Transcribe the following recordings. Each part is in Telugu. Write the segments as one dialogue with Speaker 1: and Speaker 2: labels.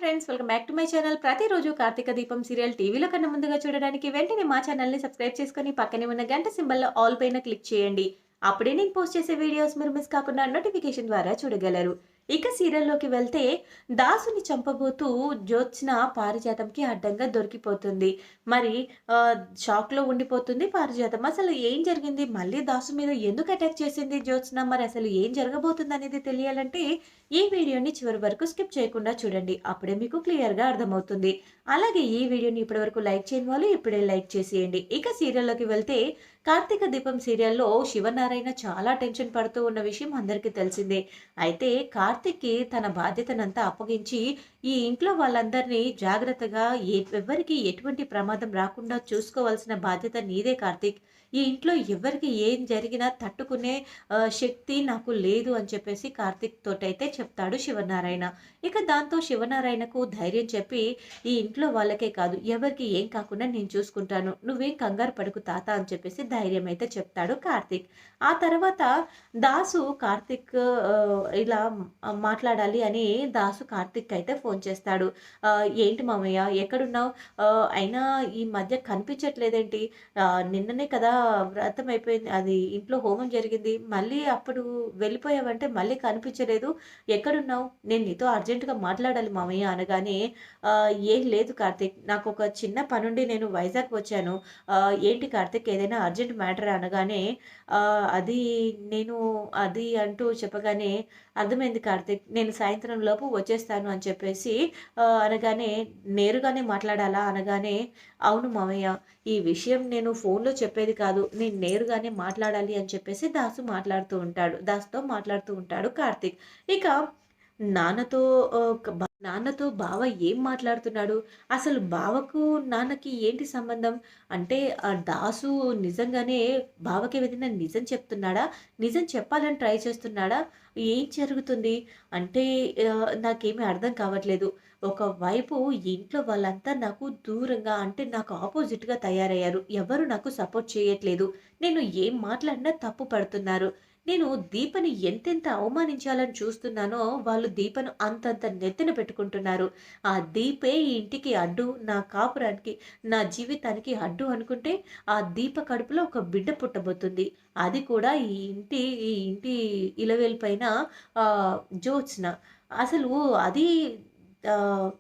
Speaker 1: Friends, welcome back to my channel. ప్రతిరోజు కార్తీక దీపం సీరియల్ టీవీలో కన్నా ముందుగా చూడడానికి వెంటనే మా ఛానల్ని సబ్స్క్రైబ్ చేసుకొని పక్కనే ఉన్న గంట సింబల్లో ఆల్ పైన క్లిక్ చేయండి. అప్పుడే నేను పోస్ట్ చేసే వీడియోస్ మీరు మిస్ కాకుండా నోటిఫికేషన్ ద్వారా చూడగలరు. ఇక సీరియల్లోకి వెళ్తే దాసుని చంపబోతూ జ్యోత్స్న పారిజాతంకి అడ్డంగా దొరికిపోతుంది. మరి షాక్‌లో ఉండిపోతుంది పారిజాతం. అసలు ఏం జరిగింది? మళ్ళీ దాసు మీద ఎందుకు అటాక్ చేసింది జ్యోత్స్న? మరి అసలు ఏం జరగబోతుందనేది తెలియాలంటే ఈ వీడియోని చివరి వరకు స్కిప్ చేయకుండా చూడండి. అప్పుడే మీకు క్లియర్‌గా అర్థమవుతుంది. అలాగే ఈ వీడియోని ఇప్పటివరకు లైక్ చేయని వాళ్ళు ఇప్పుడే లైక్ చేసేయండి. ఇక సీరియల్‌లోకి వెళ్తే కార్తీక దీపం సీరియల్‌లో శివనారాయణ చాలా టెన్షన్ పడుతూ ఉన్న విషయం అందరికీ తెలిసిందే. అయితే కార్తీక్‌కి తన బాధ్యతనంతా అప్పగించి ఈ ఇంట్లో వాళ్ళందరినీ జాగ్రత్తగా ఎవ్వరికీ ఎటువంటి ప్రమాదం రాకుండా చూసుకోవాల్సిన బాధ్యత నీదే కార్తీక్. ఈ ఇంట్లో ఎవ్వరికి ఏం జరిగినా తట్టుకునే శక్తి నాకు లేదు అని చెప్పేసి కార్తీక్ తోటైతే చెప్తాడు శివనారాయణ. ఇక దాంతో శివనారాయణకు ధైర్యం చెప్పి ఈ ఇంట్లో వాళ్ళకే కాదు ఎవరికి ఏం కాకుండా నేను చూసుకుంటాను. నువ్వేం కంగారు పడకు తాత అని చెప్పేసి ధైర్యం అయితే చెప్తాడు కార్తీక్. ఆ తర్వాత దాసు కార్తీక్ ఇలా మాట్లాడాలి అని దాసు కార్తీక్ అయితే ఫోన్ చేస్తాడు. ఏంటి మామయ్య ఎక్కడున్నావు? అయినా ఈ మధ్య కనిపించట్లేదేంటి? నిన్ననే కదా వ్రతం అయిపోయింది. అది ఇంట్లో హోమం జరిగింది. మళ్ళీ అప్పుడు వెళ్ళిపోయావంటే మళ్ళీ కనిపించలేదు. ఎక్కడున్నావు? నేను నీతో అర్జెంట్‌గా మాట్లాడాలి మామయ్య అనగానే, ఏం లేదు కార్తీక్. నాకొక చిన్న పనుండి నేను వైజాగ్ వచ్చాను. ఏంటి కార్తీక్ ఏదైనా అర్జెంట్ మ్యాటరా అనగానే, అది నేను అది అంటూ చెప్పగానే, అర్థమైంది కార్తీక్. నేను సాయంత్రం లోపు వచ్చేస్తాను అని చెప్పేసి అనగానే, నేరుగానే మాట్లాడాలా అనగానే, అవును మామయ్య. ఈ విషయం నేను ఫోన్‌లో చెప్పేది కాదు. నేను నేరుగానే మాట్లాడాలి అని చెప్పేసి దాసుతో మాట్లాడుతూ ఉంటాడు కార్తీక్. ఇక నాన్నతో నాన్నతో బావ ఏం మాట్లాడుతున్నాడు? అసలు బావకు, నాన్నకి ఏంటి సంబంధం? అంటే దాసు నిజంగానే బావకి ఏదైనా నిజం చెప్తున్నాడా? నిజం చెప్పాలని ట్రై చేస్తున్నాడా? ఏం జరుగుతుంది? అంటే నాకేమీ అర్థం కావట్లేదు. ఒకవైపు ఇంట్లో వాళ్ళంతా నాకు దూరంగా అంటే నాకు ఆపోజిట్‌గా తయారయ్యారు. ఎవరు నాకు సపోర్ట్ చేయట్లేదు. నేను ఏం మాట్లాడినా తప్పు పడుతున్నారు. నేను దీపని ఎంతెంత అవమానించాలని చూస్తున్నానో, వాళ్ళు దీపను అంతంత నెత్తిన పెట్టుకుంటున్నారు. ఆ దీపే ఈ ఇంటికి అడ్డు, నా కాపురానికి, నా జీవితానికి అడ్డు అనుకుంటే, ఆ దీప కడుపులో ఒక బిడ్డ పుట్టబోతుంది. అది కూడా ఈ ఇంటి ఇలవేల్పైన జ్యోత్స్న. అసలు అది ఆహ్,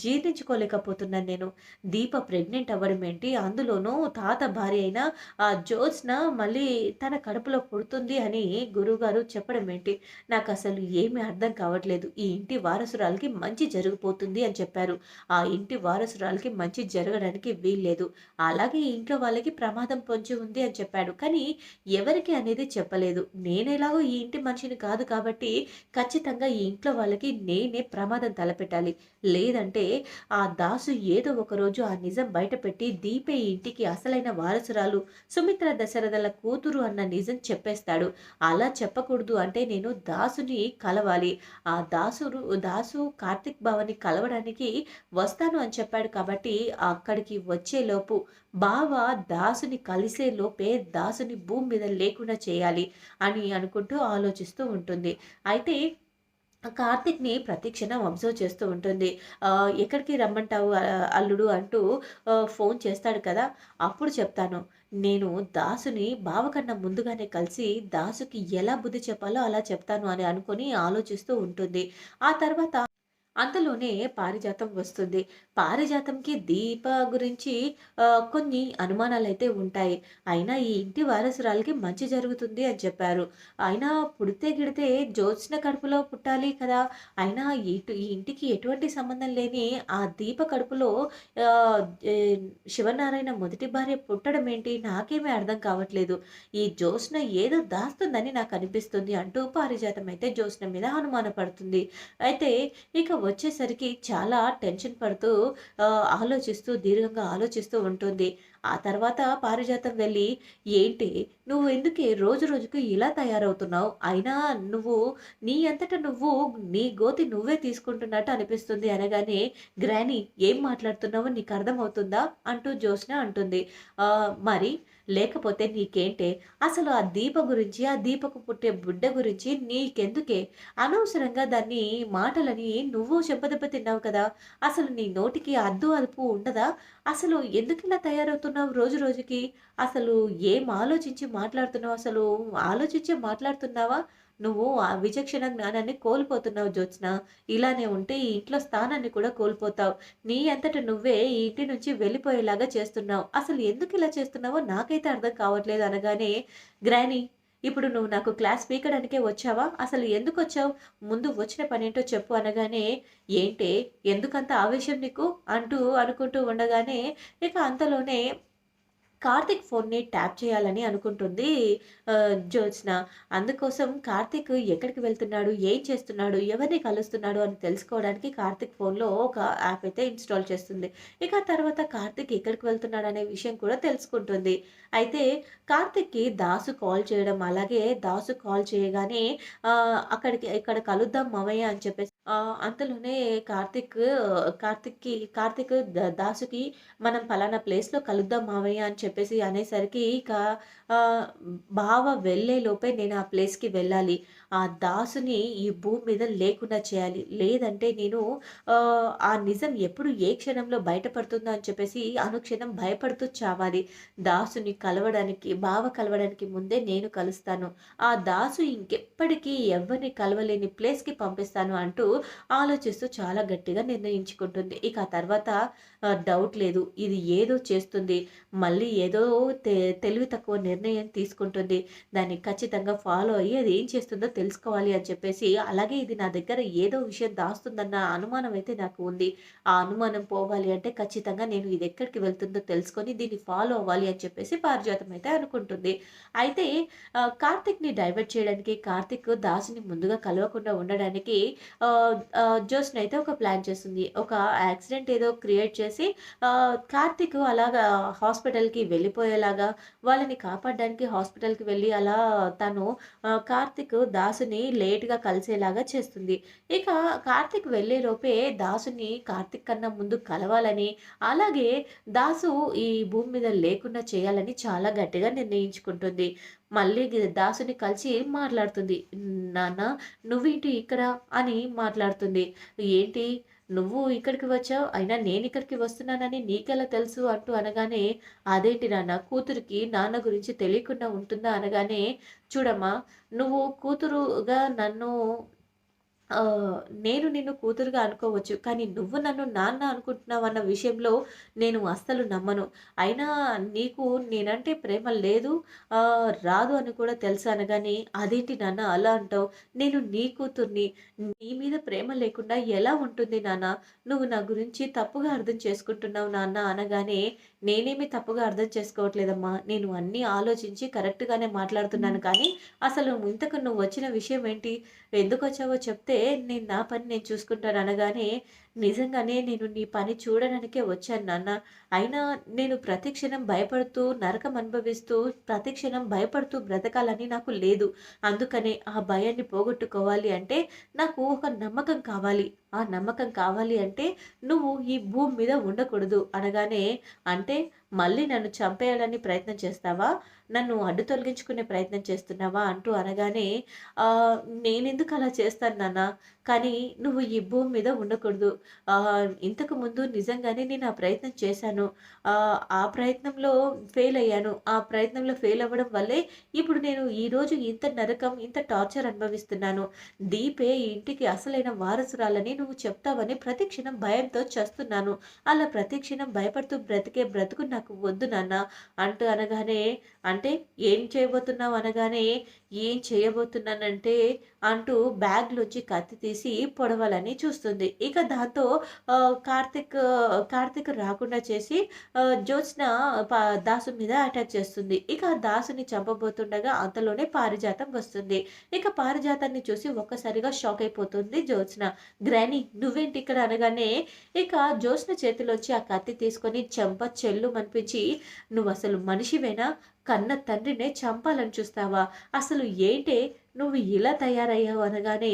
Speaker 1: జీర్ణించుకోలేకపోతున్నాను నేను. దీప ప్రెగ్నెంట్ అవ్వడం ఏంటి? అందులోనూ తాత భార్య అయిన జ్యోత్స్న మళ్ళీ తన కడుపులో పుడుతుంది అని గురువుగారు చెప్పడం ఏంటి? నాకసలు ఏమీ అర్థం కావట్లేదు. ఈ ఇంటి వారసురాలికి మంచి జరిగిపోతుంది అని చెప్పారు. ఆ ఇంటి వారసురాలికి మంచి జరగడానికి వీల్లేదు. అలాగే ఈ ఇంట్లో వాళ్ళకి ప్రమాదం పొంచి ఉంది అని చెప్పాడు. కానీ ఎవరికి అనేది చెప్పలేదు. నేనెలాగో ఈ ఇంటి మనిషిని కాదు కాబట్టి ఖచ్చితంగా ఈ ఇంట్లో వాళ్ళకి నేనే ప్రమాదం తలపెట్టాలి. లేదంటే ఆ దాసు ఏదో ఒకరోజు ఆ నిజం బయటపెట్టి దీపే ఈ ఇంటికి అసలైన వారసురాలు, సుమిత్ర దశరథల కూతురు అన్న నిజం చెప్పేస్తాడు. అలా చెప్పకూడదు అంటే నేను దాసుని కలవాలి. దాసు కార్తీక్ బావని కలవడానికి వస్తాను అని చెప్పాడు కాబట్టి అక్కడికి వచ్చేలోపు బావ దాసుని కలిసే లోపే దాసుని భూమి మీద లేకుండా చేయాలి అని అనుకుంటూ ఆలోచిస్తూ ఉంటుంది. అయితే కార్తీక్‌ని ప్రతి క్షణం అబ్జర్వ్ చేస్తూ ఉంటుంది. ఎక్కడికి రమ్మంటావు అల్లుడు అంటూ ఫోన్ చేస్తాడు కదా! అప్పుడు చెప్తాను. నేను దాసుని బావ కన్నా ముందుగానే కలిసి దాసుకి ఎలా బుద్ధి చెప్పాలో అలా చెప్తాను అని అనుకోని ఆలోచిస్తూ ఉంటుంది. ఆ తర్వాత అంతలోనే పారిజాతం వస్తుంది. పారిజాతంకి దీప గురించి కొన్ని అనుమానాలైతే ఉంటాయి. అయినా ఈ ఇంటి వారసురాలికి మంచి జరుగుతుంది అని చెప్పారు. అయినా పుడితే గిడితే జ్యోత్స్న కడుపులో పుట్టాలి కదా! అయినా ఈ ఇంటికి ఎటువంటి సంబంధం లేని ఆ దీప కడుపులో ఆహ్, ఏ శివనారాయణ మొదటి భార్య పుట్టడం ఏంటి? నాకేమీ అర్థం కావట్లేదు. ఈ జ్యోత్స్న ఏదో దాస్తుందని నాకనిపిస్తుంది అంటూ పారిజాతం అయితే జ్యోత్స్న మీద అనుమానపడుతుంది. అయితే ఇక వచ్చేసరికి చాలా టెన్షన్ పడుతూ ఆలోచిస్తూ దీర్ఘంగా ఆలోచిస్తూ ఉంటుంది. ఆ తర్వాత పారిజాతం వెళ్ళి, "ఏంటి నువ్వు ఎందుకే రోజు రోజుకు ఇలా తయారవుతున్నావు? అయినా నువ్వు నీ అంతట నువ్వు నీ గోతి నువ్వే తీసుకుంటున్నట్టు అనిపిస్తుంది" అనగానే, "గ్రానీ ఏం మాట్లాడుతున్నావో నీకు అర్థమవుతుందా?" అంటూ జ్యోత్స్న అంటుంది. మరి లేకపోతే నీకేంటే? అసలు ఆ దీప గురించి, ఆ దీపకు పుట్టే బిడ్డ గురించి నీకెందుకే? అనవసరంగా దాన్ని మాటలని నువ్వు చెంపదెబ్బ తిన్నావు కదా! అసలు నీ నోటికి అద్దు అదుపు ఉండదా? అసలు ఎందుకిలా తయారవుతున్నావు రోజు రోజుకి? అసలు ఏం ఆలోచించి మాట్లాడుతున్నావు అసలు? ఆలోచించే మాట్లాడుతున్నావా? నువ్వు ఆ విచక్షణ జ్ఞానాన్ని కోల్పోతున్నావు జ్యోత్స్న. ఇలానే ఉంటే ఈ ఇంట్లో స్థానాన్ని కూడా కోల్పోతావు. నీ అంతట నువ్వే ఈ ఇంటి నుంచి వెళ్ళిపోయేలాగా చేస్తున్నావు. అసలు ఎందుకిలా చేస్తున్నావో నాకైతే అర్థం కావట్లేదు అనగానే, గ్రానీ ఇప్పుడు నువ్వు నాకు క్లాస్ పీకడానికే వచ్చావా? అసలు ఎందుకొచ్చావు? ముందు వచ్చిన పనేంటో చెప్పు అనగానే, ఏంటే ఎందుకంత ఆవేశం నీకు? అంటూ అనుకుంటూ ఉండగానే, ఇక అంతలోనే కార్తీక్ ఫోన్‌ని ట్యాప్ చేయాలని అనుకుంటుంది జ్యోత్స్న. అందుకోసం కార్తీక్ ఎక్కడికి వెళ్తున్నాడు? ఏం చేస్తున్నాడు? ఎవరిని కలుస్తున్నాడు? అని తెలుసుకోవడానికి కార్తీక్ ఫోన్‌లో ఒక యాప్ అయితే ఇన్‌స్టాల్ చేస్తుంది. ఇక తర్వాత కార్తీక్ ఎక్కడికి వెళ్తున్నాడనే విషయం కూడా తెలుసుకుంటుంది. అయితే కార్తీక్‌కి దాసు కాల్ చేయడం, అలాగే దాసు కాల్ చేయగానే ఇక్కడ కలుద్దాం మామయ్య అని చెప్పేసి అంతలోనే కార్తీక్ దాసుకి మనం పలానా ప్లేస్‌లో కలుద్దాం మావయ్య అని చెప్పేసి అనేసరికి ఇక బావ వెళ్ళే లోపే నేను ఆ ప్లేస్‌కి వెళ్ళాలి. ఆ దాసుని ఈ భూమి మీద లేకుండా చేయాలి. లేదంటే నేను ఆ నిజం ఎప్పుడు ఏ క్షణంలో బయటపడుతుందో అని చెప్పేసి అనుక్షణం భయపడుతూ చావాలి. దాసుని కలవడానికి బావ కలవడానికి ముందే నేను కలుస్తాను. ఆ దాసు ఇంకెప్పటికీ ఎవ్వరిని కలవలేని ప్లేస్‌కి పంపిస్తాను అంటూ ఆలోచిస్తూ చాలా గట్టిగా నిర్ణయించుకుంటుంది. ఇక ఆ తర్వాత డౌట్ లేదు. ఇది ఏదో చేస్తుంది. మళ్ళీ ఏదో తె తెలివి తక్కువ నిర్ణయం తీసుకుంటుంది. దాన్ని ఖచ్చితంగా ఫాలో అయ్యి అది ఏం చేస్తుందో తెలుసుకోవాలి అని చెప్పేసి, అలాగే ఇది నా దగ్గర ఏదో విషయం దాస్తుందన్న అనుమానం అయితే నాకు ఉంది. ఆ అనుమానం పోవాలి అంటే ఖచ్చితంగా నేను ఇది ఎక్కడికి వెళ్తుందో తెలుసుకొని దీన్ని ఫాలో అవ్వాలి అని చెప్పేసి పారిజాతం అయితే అనుకుంటుంది. అయితే కార్తీక్‌ని డైవర్ట్ చేయడానికి, కార్తీక్ దాసుని ముందుగా కలవకుండా ఉండడానికి జ్యోత్స్న అయితే ఒక ప్లాన్ చేస్తుంది. ఒక యాక్సిడెంట్ ఏదో క్రియేట్ చేసి కార్తీక్ అలాగా హాస్పిటల్‌కి వెళ్ళిపోయేలాగా, వాళ్ళని కాపాడడానికి హాస్పిటల్‌కి వెళ్ళి అలా తను కార్తీక్ దాసుని లేట్‌గా కలిసేలాగా చేస్తుంది. ఇక కార్తీక్ వెళ్ళేలోపే దాసుని కార్తీక్ కన్నా ముందు కలవాలని, అలాగే దాసు ఈ భూమి మీద లేకుండా చేయాలని చాలా గట్టిగా నిర్ణయించుకుంటుంది. మళ్ళీ దాసుని కలిసి మాట్లాడుతుంది. నాన్న నువ్వేంటి ఇక్కడ అని మాట్లాడుతుంది. ఏంటి నువ్వు ఇక్కడికి వచ్చావు? అయినా నేనిక్కడికి వస్తున్నానని నీకెలా తెలుసు? అంటూ అనగానే, అదేంటి నాన్న కూతురికి నాన్న గురించి తెలియకుండా ఉంటుందా? అనగానే, చూడమ్మా నువ్వు కూతురుగా నన్ను నేను నిన్ను కూతురుగా అనుకోవచ్చు. కానీ నువ్వు నన్ను నాన్న అనుకుంటున్నావన్న విషయంలో నేను అస్సలు నమ్మను. అయినా నీకు నేనంటే ప్రేమ లేదు, రాదు అని కూడా తెలుసు అనగానే, అదేంటి నాన్న అలా అంటావు? నేను నీ కూతుర్ని. నీ మీద ప్రేమ లేకుండా ఎలా ఉంటుంది నాన్న? నువ్వు నా గురించి తప్పుగా అర్థం చేసుకుంటున్నావు నాన్న అనగానే, నేనేమి తప్పుగా అర్థం చేసుకోవట్లేదమ్మా. నేను అన్నీ ఆలోచించి కరెక్ట్‌గానే మాట్లాడుతున్నాను కానీ, అసలు ఇంతకు నువ్వు వచ్చిన విషయం ఏంటి? ఎందుకొచ్చావో చెప్తే నేను నా పని నేను చూసుకుంటాను అనగానే, నిజంగానే నేను నీ పని చూడడానికే వచ్చాను నాన్న. అయినా నేను ప్రతిక్షణం భయపడుతూ నరకం అనుభవిస్తూ, ప్రతిక్షణం భయపడుతూ బ్రతకాలని నాకు లేదు. అందుకనే ఆ భయాన్ని పోగొట్టుకోవాలి అంటే నాకు ఒక నమ్మకం కావాలి. ఆ నమ్మకం కావాలి అంటే నువ్వు ఈ భూమి మీద ఉండకూడదు అనగానే, అంటే మళ్ళీ నన్ను చంపేయాలని ప్రయత్నం చేస్తావా? నన్ను అడ్డు తొలగించుకునే ప్రయత్నం చేస్తున్నావా? అంటూ అనగానే, నేనెందుకు అలా చేస్తాను నాన్న. కానీ నువ్వు ఈ భూమి మీద ఉండకూడదు. ఇంతకుముందు నిజంగానే నేను ఆ ప్రయత్నం చేశాను. ఆ ప్రయత్నంలో ఫెయిల్ అయ్యాను. ఆ ప్రయత్నంలో ఫెయిల్ అవ్వడం వల్లే ఇప్పుడు నేను ఈరోజు ఇంత నరకం, ఇంత టార్చర్ అనుభవిస్తున్నాను. దీపే ఈ ఇంటికి అసలైన వారసురాలని నువ్వు చెప్తావని ప్రతి క్షణం భయంతో చస్తున్నాను. అలా ప్రతి క్షణం భయపడుతూ బ్రతికే బ్రతుకు నాకు వద్దు నాన్న అంటూ అనగానే, అంటే ఏం చేయబోతున్నావు అనగానే, ఏం చేయబోతున్నానంటే అంటూ బ్యాగ్‌లోంచి కత్తి తీసి పొడవాలని చూస్తుంది. ఇక దాంతో కార్తీక్ రాకుండా చేసి జ్యోత్స్న దాసు మీద అటాక్ చేస్తుంది. ఇక దాసుని చంపబోతుండగా అంతలోనే పారిజాతం వస్తుంది. ఇక పారిజాతాన్ని చూసి ఒక్కసారిగా షాక్ అయిపోతుంది జ్యోత్స్న. గ్రానీ నువ్వేంటి ఇక్కడ అనగానే, ఇక జ్యోత్స్న చేతిలోంచి ఆ కత్తి తీసుకొని చెంప చెల్లుమనిపించి, నువ్వసలు మనిషివేనా? కన్న తండ్రినే చంపాలని చూస్తావా? అసలు ఏంటే నువ్వు ఇలా తయారయ్యావు అనగానే,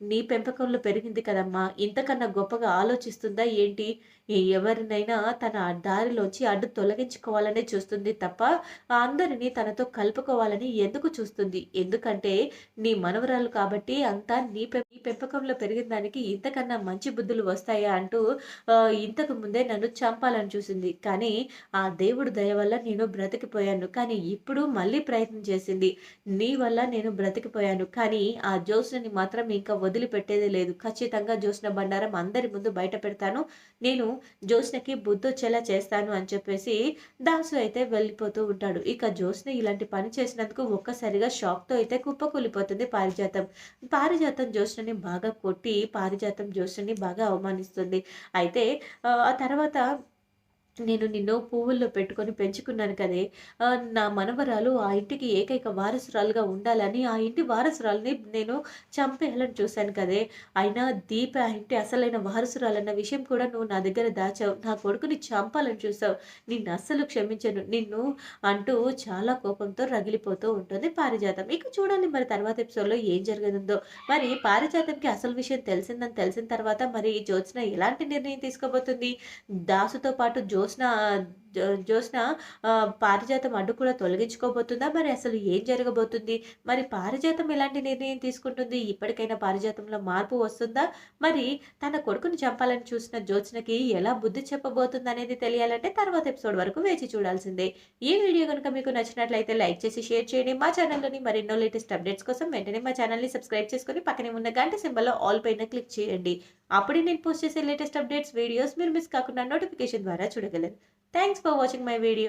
Speaker 1: నీ పెంపకంలో పెరిగింది కదమ్మా! ఇంతకన్నా గొప్పగా ఆలోచిస్తుందా ఏంటి? ఎవరినైనా తన దారిలోంచి అడ్డు తొలగించుకోవాలనే చూస్తుంది తప్ప, అందరిని తనతో కలుపుకోవాలని ఎందుకు చూస్తుంది? ఎందుకంటే, నీ మనవరాలు కాబట్టి అంతా నీ పెంపకంలో పెరిగిన దానికి ఇంతకన్నా మంచి బుద్ధులు వస్తాయా అంటూ ఇంతకు ముందే నన్ను చంపాలని చూసింది. కానీ, ఆ దేవుడి దయ వల్ల నేను బ్రతికిపోయాను. కానీ ఇప్పుడు మళ్ళీ ప్రయత్నం చేసింది. నీ వల్ల నేను బ్రతికిపోయాను. కానీ ఆ జ్యోత్స్నని మాత్రం ఇంకా వదిలిపెట్టేదే లేదు. ఖచ్చితంగా జ్యోత్స్న బండారం అందరి ముందు బయట పెడతాను. నేను జ్యోత్స్నకి బుద్ధొచ్చేలా చేస్తాను అని చెప్పేసి దాసు అయితే వెళ్ళిపోతూ ఉంటాడు. ఇక జ్యోత్స్న ఇలాంటి పని చేసినందుకు ఒక్కసారిగా షాక్‌తో అయితే కుప్పకూలిపోతుంది పారిజాతం. పారిజాతం జ్యోత్స్నని బాగా కొట్టి, పారిజాతం జ్యోత్స్నని బాగా అవమానిస్తుంది. అయితే ఆ తర్వాత నేను నిన్ను పువ్వుల్లో పెట్టుకొని పెంచుకున్నాను కదే! నా మనవరాలు ఆ ఇంటికి ఏకైక వారసురాలుగా ఉండాలని, ఆ ఇంటి వారసురాలిని నేను చంపేయాలని చూశాను కదే! అయినా దీప ఆ ఇంటి అసలైన వారసురాలన్న విషయం కూడా నువ్వు నా దగ్గర దాచావు. నా కొడుకుని చంపాలని చూసావు. నిన్నస్సలు క్షమించను. నిన్ను అంటూ చాలా కోపంతో రగిలిపోతూ ఉంటుంది పారిజాతం. ఇక చూడాలి మరి తర్వాత ఎపిసోడ్‌లో ఏం జరగనుందో. మరి పారిజాతంకి అసలు విషయం తెలిసిందని తెలిసిన తర్వాత మరి జ్యోత్స్న ఎలాంటి నిర్ణయం తీసుకోబోతుంది? దాసుతో పాటు జ్యోత్స్న పారిజాతం అడ్డు కూడా తొలగించుకోబోతుందా? మరి అసలు ఏం జరగబోతుంది? మరి పారిజాతం ఎలాంటి నిర్ణయం తీసుకుంటుంది? ఇప్పటికైనా పారిజాతంలో మార్పు వస్తుందా? మరి తన కొడుకుని చంపాలని చూసిన జ్యోత్స్నకి ఎలా బుద్ధి చెప్పబోతుందనేది తెలియాలంటే తర్వాత ఎపిసోడ్ వరకు వేచి చూడాల్సిందే. ఈ వీడియో గనుక మీకు నచ్చినట్లయితే లైక్ చేసి షేర్ చేయండి. మా ఛానల్‌లోని మరెన్నో లేటెస్ట్ అప్డేట్స్ కోసం వెంటనే మా ఛానల్‌ని సబ్స్క్రైబ్ చేసుకొని పక్కనే ఉన్న గంట సింబల్‌లో ఆల్ పైన క్లిక్ చేయండి. అప్పుడే నేను పోస్ట్ చేసే లేటెస్ట్ అప్డేట్స్ వీడియోస్ మీరు మిస్ కాకుండా నోటిఫికేషన్ ద్వారా చూడగలరు. Thanks for watching my video.